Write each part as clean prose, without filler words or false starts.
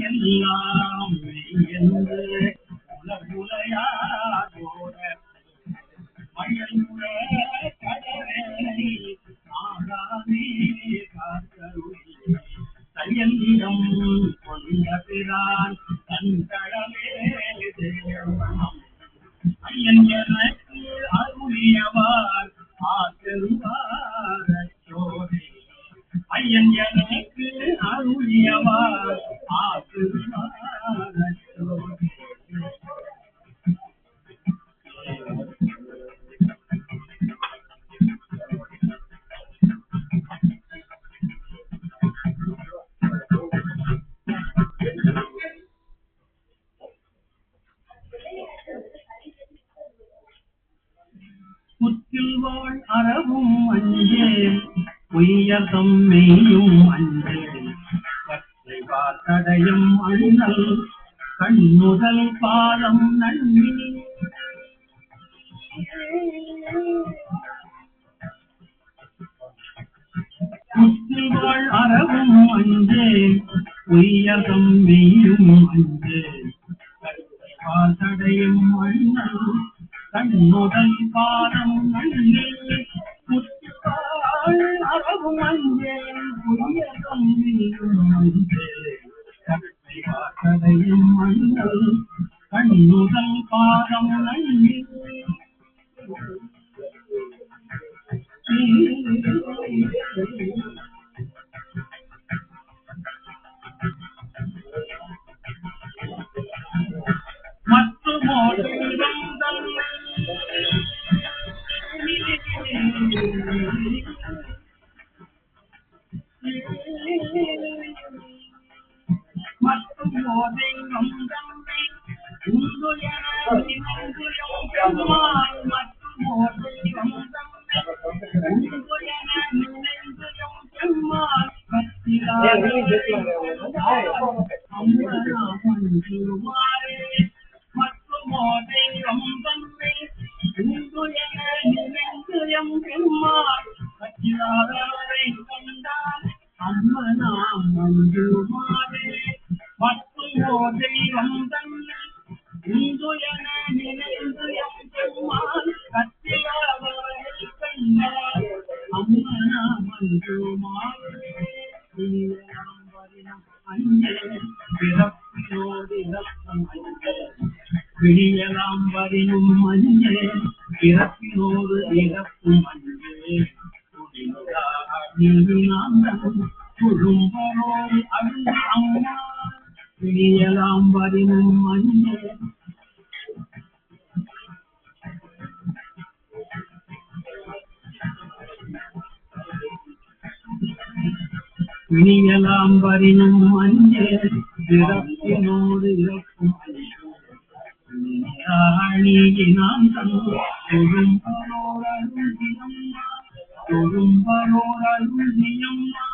எல்லாம் என்று உலகுலையாதோட மயங்குற கடலை ஆகாமே காத்தருளி தையல்லம் கொண்ட பிரான் தன்கடலே தேவனம் ஐயன் எனக்கு அருளியவார் ஆத்தருவார சோதி ஐயன் எனக்கு அருளியவார் ஆத்தருவார சோதி முத்தில் வாழ் அறவும் அஞ்சேல் பொய்யதம் மெய்யும் அஞ்சேல் கற்றை வார்த்தடையும் அண்ணல் கண்ணுதல் பாதம் நன்னி முத்தில் வாழ் அறவும் அஞ்சேல் பொய்யதம் மெய்யும் அஞ்சேல் கற்றை வார்த்தடையும் அண்ணல் கண்ணுதல் பாதம் நன்னி முத்தாள் அறவும் அஞ்சேல் பொய்யதம் மெய்யும் அஞ்சேல் கற்றை வார்த்தடையும் அண்ணல் கண்ணுதல் பாதம் நன்னி விழியலாம் வரினும் மஞ்சே பிறப்பினோடு இறப்பும் மஞ்சே குழும்பரோடு அழுது அம்மா விழியலாம் வரினும் மஞ்சே விழியலாம் வரினும் மஞ்சே பிறப்பினோடு இறப்பும் நாம் தொழும்பரோர் அருந்தியம்மா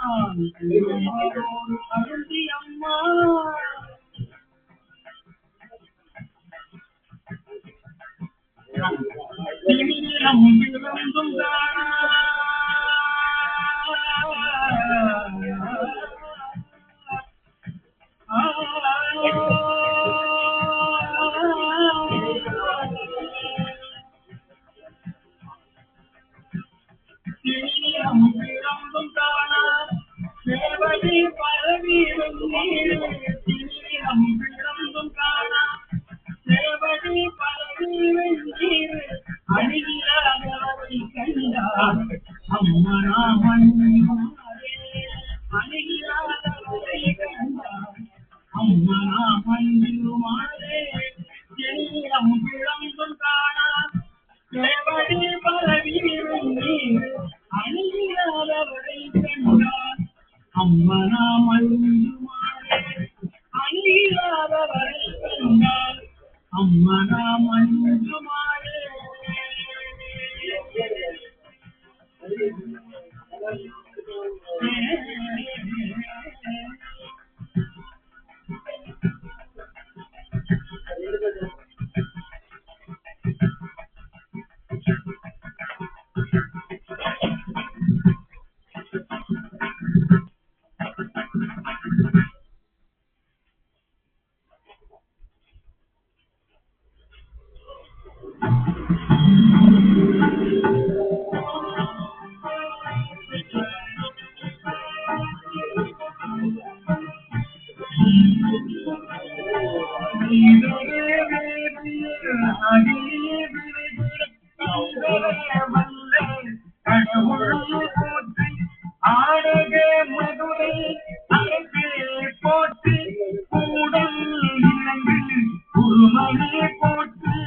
ஆடகே மதுரை அரசே போற்றி கூடல் இலங்கு குருமணி போற்றி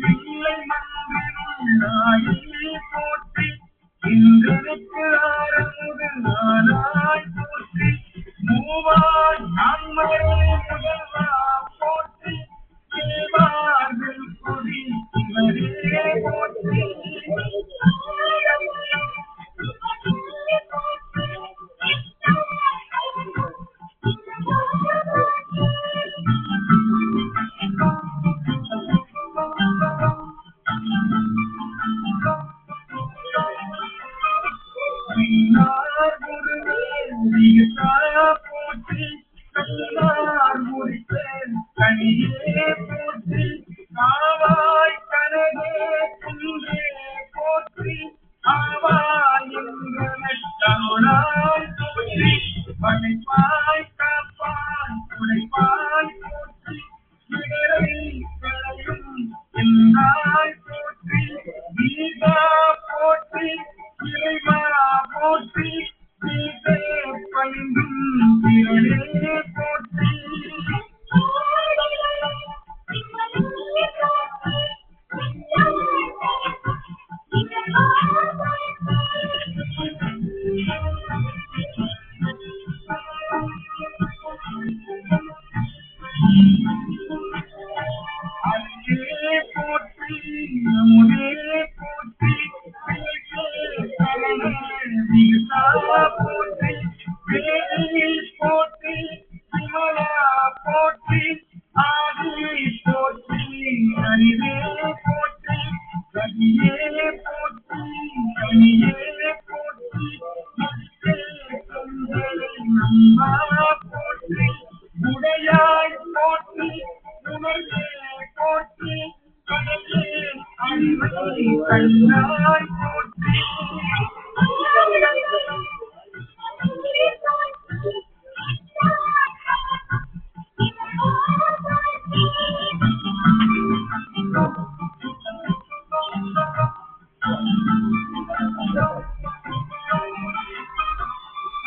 பிள்ளை மன்றினுள்ளாயே போற்றி இன்றனுக்கு ஆரமுது நானாய் போற்றி மூவாய் நான்மறை முதல்வா போற்றி தேவார்கள் கொடி இவரே போற்றி போற்றி கல்லார் முடித்தேன் கனியே போற்றி காவாய் கனகே குன்றே போற்றி ஆவாய் எங்களாய் போற்றி படைப்பாய் காப்பாய் உடைப்பாய் போற்றி இடரை களையும் என்னாய் போற்றி நீதா போற்றி இறைவா போற்றி நீதே பைந்தும் திரளே போற்றி அங்கே போற்றி அமுதே போற்றி போற்றி வேலில் போற்றி விமலா போற்றி ஆதி போற்றி அறிவே போற்றி கனியே போற்றி கனியே போற்றி நம்மா போற்றி உடையாய் போற்றி உணர்வே போற்றி கனியே அறிவை கண்ணாய் போற்றி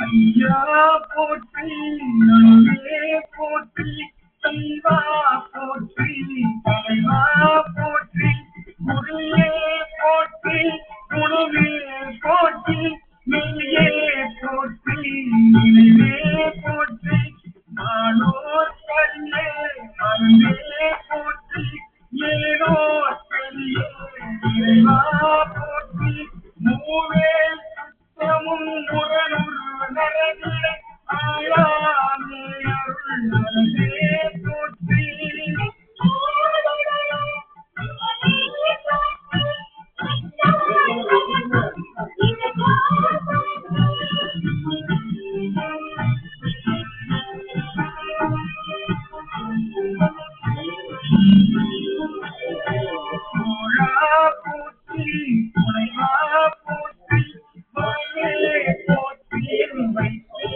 ஐயா போற்றி அன்பே போற்றி தலைவா போற்றி தலைவா போற்றி குருவே போற்றி குருவே போற்றி மெய்யே போற்றி நினைவே போற்றி மானோர் கண்ணே அன்பே போற்றி ஏனோர் பெரிய இறைவா போற்றி மூவேல் சுத்தமும் முரணுர் நரவிட ஆயாமே அருள் நலவே போற்றி சோழா போற்றி முனைவா போற்றி வாயே போற்றி வைத்தே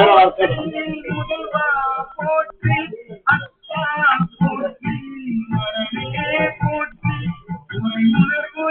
போற்றி